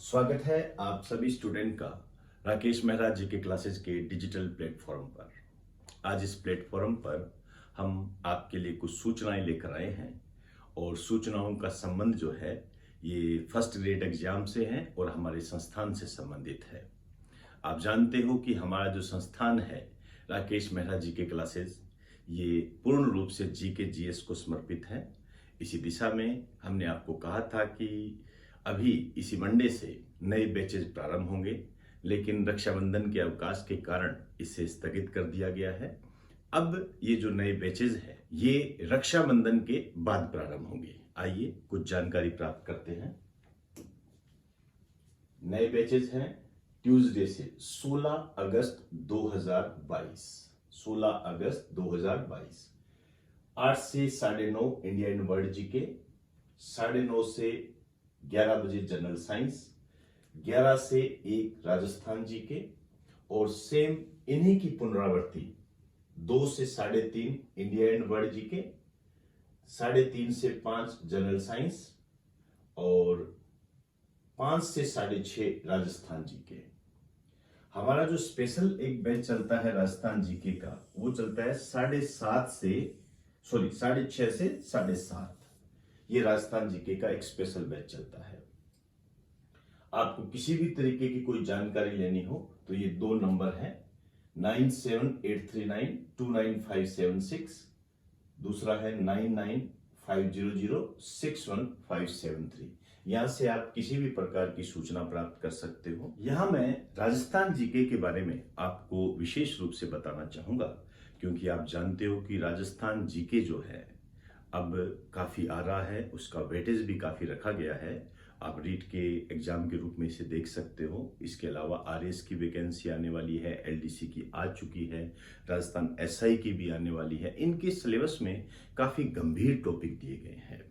स्वागत है आप सभी स्टूडेंट का राकेश मेहरा जी के क्लासेस के डिजिटल प्लेटफॉर्म पर। आज इस प्लेटफॉर्म पर हम आपके लिए कुछ सूचनाएं लेकर आए हैं और सूचनाओं का संबंध जो है ये फर्स्ट ग्रेड एग्जाम से है और हमारे संस्थान से संबंधित है। आप जानते हो कि हमारा जो संस्थान है राकेश मेहरा जी के क्लासेस ये पूर्ण रूप से जीके जीएस को समर्पित है। इसी दिशा में हमने आपको कहा था कि अभी इसी मंडे से नए बैचेज प्रारंभ होंगे, लेकिन रक्षाबंधन के अवकाश के कारण इसे स्थगित कर दिया गया है। अब ये जो नए बैचेज है ये रक्षाबंधन के बाद प्रारंभ होंगे। आइए कुछ जानकारी प्राप्त करते हैं। नए बैचेज हैं ट्यूसडे से 16 अगस्त 2022, 16 अगस्त 2022 8 से 9:30 इंडिया एंड वर्ल्ड जीके, 9:30 से 11 बजे जनरल साइंस, 11 से 1 राजस्थान जीके और सेम इन्हीं की पुनरावृत्ति 2 से 3:30 इंडिया एंड वर्ल्ड जीके, 3:30 से 5 जनरल साइंस और 5 से 6:30 राजस्थान जीके। हमारा जो स्पेशल एक बैच चलता है राजस्थान जीके का वो चलता है 6:30 से 7:30। ये राजस्थान जीके का एक स्पेशल बैच चलता है। आपको किसी भी तरीके की कोई जानकारी लेनी हो तो ये 2 नंबर है 9783929576, दूसरा है 9950061573। यहां से आप किसी भी प्रकार की सूचना प्राप्त कर सकते हो। यहां मैं राजस्थान जीके के बारे में आपको विशेष रूप से बताना चाहूंगा, क्योंकि आप जानते हो कि राजस्थान जीके जो है अब काफ़ी आ रहा है, उसका वेटेज भी काफ़ी रखा गया है। आप रीट के एग्जाम के रूप में इसे देख सकते हो। इसके अलावा आरएस की वैकेंसी आने वाली है, एलडीसी की आ चुकी है, राजस्थान एसआई की भी आने वाली है। इनके सिलेबस में काफ़ी गंभीर टॉपिक दिए गए हैं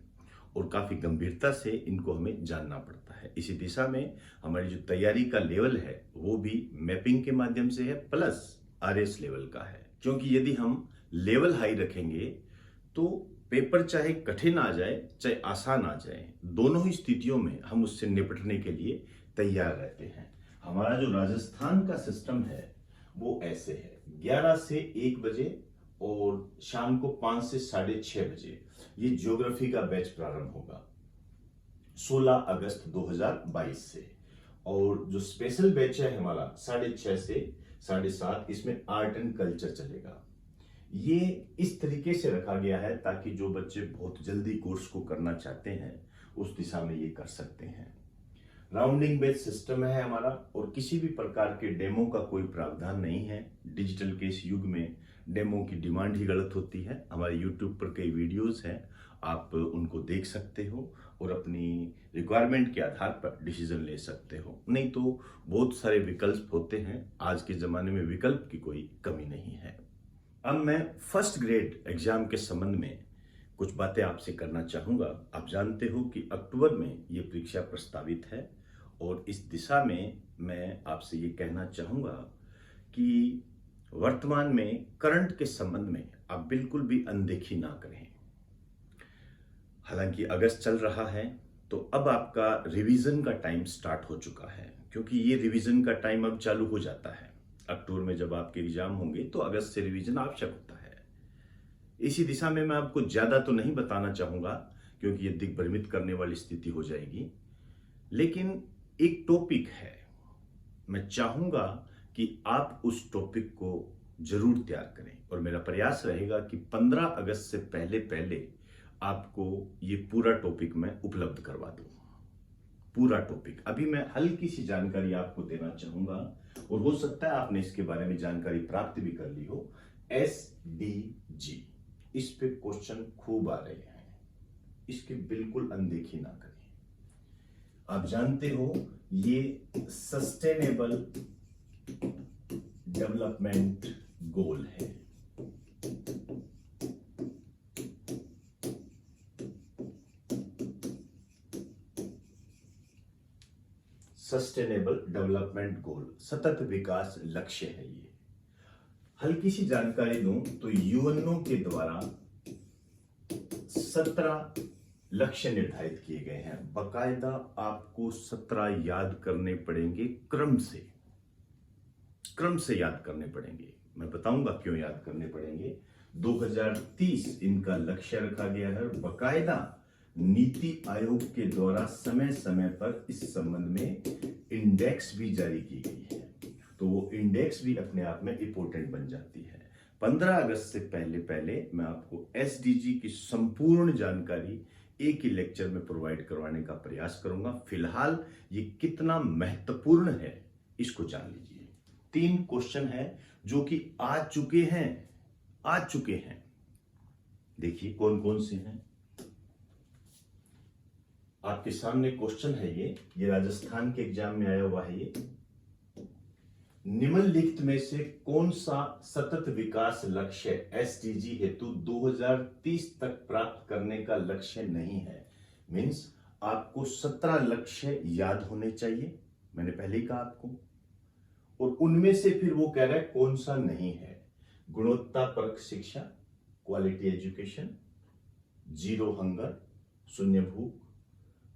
और काफ़ी गंभीरता से इनको हमें जानना पड़ता है। इसी दिशा में हमारी जो तैयारी का लेवल है वो भी मैपिंग के माध्यम से है प्लस आरएस लेवल का है, क्योंकि यदि हम लेवल हाई रखेंगे तो पेपर चाहे कठिन आ जाए चाहे आसान आ जाए, दोनों ही स्थितियों में हम उससे निपटने के लिए तैयार रहते हैं। हमारा जो राजस्थान का सिस्टम है वो ऐसे है 11 से 1 बजे और शाम को 5 से 6:30 बजे ये ज्योग्राफी का बैच प्रारंभ होगा 16 अगस्त 2022 से। और जो स्पेशल बैच है हमारा 6:30 से 7:30, इसमें आर्ट एंड कल्चर चलेगा। ये इस तरीके से रखा गया है ताकि जो बच्चे बहुत जल्दी कोर्स को करना चाहते हैं उस दिशा में ये कर सकते हैं। राउंडिंग बेस्ड सिस्टम है हमारा और किसी भी प्रकार के डेमो का कोई प्रावधान नहीं है। डिजिटल के इस युग में डेमो की डिमांड ही गलत होती है। हमारे यूट्यूब पर कई वीडियोस हैं, आप उनको देख सकते हो और अपनी रिक्वायरमेंट के आधार पर डिसीजन ले सकते हो। नहीं तो बहुत सारे विकल्प होते हैं। आज के ज़माने में विकल्प की कोई कमी नहीं है। अब मैं फर्स्ट ग्रेड एग्जाम के संबंध में कुछ बातें आपसे करना चाहूँगा। आप जानते हो कि अक्टूबर में ये परीक्षा प्रस्तावित है और इस दिशा में मैं आपसे ये कहना चाहूँगा कि वर्तमान में करंट के संबंध में आप बिल्कुल भी अनदेखी ना करें। हालांकि अगस्त चल रहा है तो अब आपका रिवीजन का टाइम स्टार्ट हो चुका है, क्योंकि ये रिवीजन का टाइम अब चालू हो जाता है। अक्टूबर में जब आपके एग्जाम होंगे तो अगस्त से रिवीजन आवश्यक होता है। इसी दिशा में मैं आपको ज्यादा तो नहीं बताना चाहूंगा क्योंकि ये दिग्भ्रमित करने वाली स्थिति हो जाएगी, लेकिन एक टॉपिक है, मैं चाहूंगा कि आप उस टॉपिक को जरूर तैयार करें और मेरा प्रयास रहेगा कि 15 अगस्त से पहले पहले आपको ये पूरा टॉपिक मैं उपलब्ध करवा दूं। पूरा टॉपिक अभी मैं हल्की सी जानकारी आपको देना चाहूंगा और हो सकता है आपने इसके बारे में जानकारी प्राप्त भी कर ली हो। SDG, इस पे क्वेश्चन खूब आ रहे हैं, इसकी बिल्कुल अनदेखी ना करें। आप जानते हो ये सस्टेनेबल डेवलपमेंट गोल है। सस्टेनेबल डेवलपमेंट गोल, सतत विकास लक्ष्य है। ये हल्की सी जानकारी दूं तो यूएनओ के द्वारा 17 लक्ष्य निर्धारित किए गए हैं। बकायदा आपको 17 याद करने पड़ेंगे, क्रम से याद करने पड़ेंगे। मैं बताऊंगा क्यों याद करने पड़ेंगे। 2030 इनका लक्ष्य रखा गया है। बकायदा नीति आयोग के द्वारा समय समय पर इस संबंध में इंडेक्स भी जारी की गई है, तो वो इंडेक्स भी अपने आप में इंपॉर्टेंट बन जाती है। 15 अगस्त से पहले मैं आपको एसडीजी की संपूर्ण जानकारी एक ही लेक्चर में प्रोवाइड करवाने का प्रयास करूंगा। फिलहाल ये कितना महत्वपूर्ण है इसको जान लीजिए। 3 क्वेश्चन है जो कि आ चुके हैं। देखिए कौन कौन से हैं। आपके सामने क्वेश्चन है ये राजस्थान के एग्जाम में आया हुआ है। ये निम्नलिखित में से कौन सा सतत विकास लक्ष्य एसडीजी हेतु 2030 तक प्राप्त करने का लक्ष्य नहीं है। मींस आपको 17 लक्ष्य याद होने चाहिए, मैंने पहले ही कहा आपको, और उनमें से फिर वो कह रहा है कौन सा नहीं है। गुणवत्ता परक शिक्षा, क्वालिटी एजुकेशन, जीरो हंगर, शून्य भूख,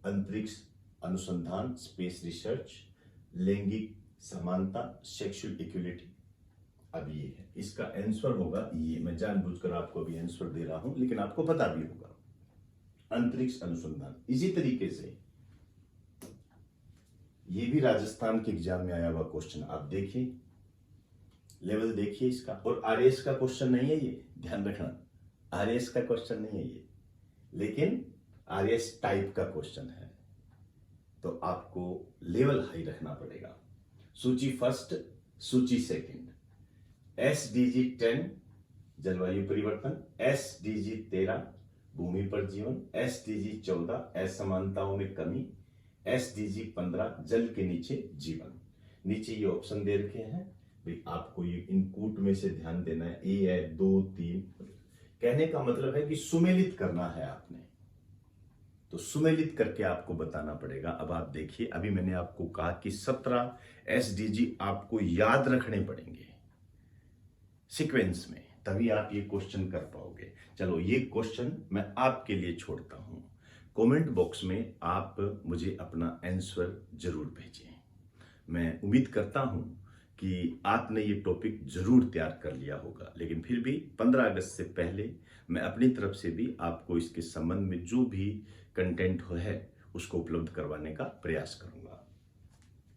अंतरिक्ष अनुसंधान, स्पेस रिसर्च, लैंगिक समानता, सेक्सुअल इक्वलिटी। अब ये है, इसका आंसर होगा ये। मैं जानबूझकर आपको अभी आंसर दे रहा हूं, लेकिन आपको पता भी होगा, अंतरिक्ष अनुसंधान। इसी तरीके से ये भी राजस्थान के एग्जाम में आया हुआ क्वेश्चन, आप देखिए, लेवल देखिए इसका। और आरएस का क्वेश्चन नहीं है ये, ध्यान रखना, आरएस का क्वेश्चन नहीं है ये, लेकिन आरएस टाइप का क्वेश्चन है, तो आपको लेवल हाई रखना पड़ेगा। सूची फर्स्ट, सूची सेकंड, एसडीजी 10 जलवायु परिवर्तन, एसडीजी 13 भूमि पर जीवन, एसडीजी 14 असमानताओं में कमी, एसडीजी 15 जल के नीचे जीवन। नीचे ये ऑप्शन दे रखे हैं भाई, आपको ये इनपुट में से ध्यान देना है। ए है 2 3, कहने का मतलब है कि सुमेलित करना है आपने, तो सुमेलित करके आपको बताना पड़ेगा। अब आप देखिए, अभी मैंने आपको कहा कि 17 एसडीजी आपको याद रखने पड़ेंगे सीक्वेंस में, तभी आप ये क्वेश्चन कर पाओगे। चलो ये क्वेश्चन मैं आपके लिए छोड़ता हूं। कमेंट बॉक्स में आप मुझे अपना आंसर जरूर भेजें। मैं उम्मीद करता हूं कि आपने ये टॉपिक जरूर तैयार कर लिया होगा, लेकिन फिर भी 15 अगस्त से पहले मैं अपनी तरफ से भी आपको इसके संबंध में जो भी कंटेंट है उसको उपलब्ध करवाने का प्रयास करूंगा।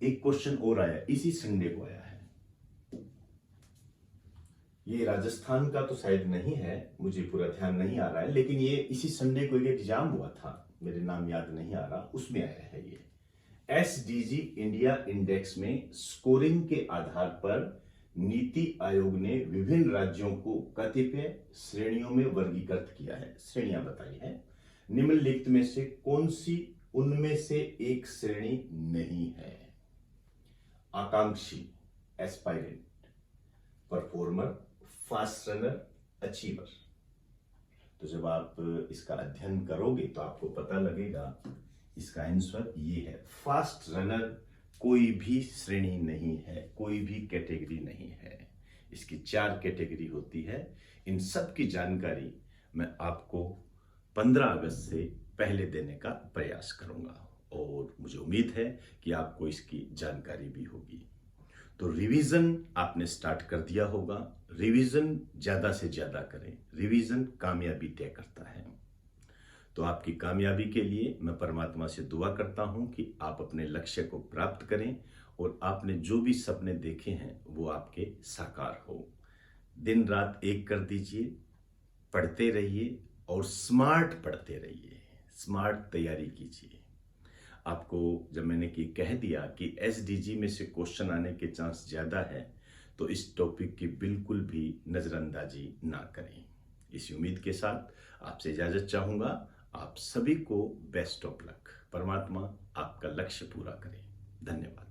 एक क्वेश्चन और आया, इसी संडे को आया है। ये राजस्थान का तो शायद नहीं है, मुझे पूरा ध्यान नहीं आ रहा है, लेकिन ये इसी संडे को एक एग्जाम हुआ था, मेरे नाम याद नहीं आ रहा, उसमें आया है ये। एसडीजी इंडिया इंडेक्स में स्कोरिंग के आधार पर नीति आयोग ने विभिन्न राज्यों को कतिपय श्रेणियों में वर्गीकृत किया है। श्रेणियां बताई है। निम्नलिखित में से कौन सी उनमें से एक श्रेणी नहीं है? आकांक्षी, aspirant, performer, fast runner, achiever. तो जब आप इसका अध्ययन करोगे तो आपको पता लगेगा इसका आंसर ये है। फास्ट रनर कोई भी श्रेणी नहीं है, कोई भी कैटेगरी नहीं है। इसकी 4 कैटेगरी होती है। इन सब की जानकारी मैं आपको 15 अगस्त से पहले देने का प्रयास करूंगा, और मुझे उम्मीद है कि आपको इसकी जानकारी भी होगी। तो रिवीजन आपने स्टार्ट कर दिया होगा। रिवीजन ज्यादा से ज्यादा करें, रिवीजन कामयाबी तय करता है। तो आपकी कामयाबी के लिए मैं परमात्मा से दुआ करता हूं कि आप अपने लक्ष्य को प्राप्त करें और आपने जो भी सपने देखे हैं वो आपके साकार हो। दिन रात एक कर दीजिए, पढ़ते रहिए और स्मार्ट पढ़ते रहिए, स्मार्ट तैयारी कीजिए। आपको जब मैंने कि कह दिया कि एसडीजी में से क्वेश्चन आने के चांस ज्यादा है, तो इस टॉपिक की बिल्कुल भी नजरअंदाजी ना करें। इसी उम्मीद के साथ आपसे इजाजत चाहूंगा। आप सभी को बेस्ट ऑफ लक। परमात्मा आपका लक्ष्य पूरा करे। धन्यवाद।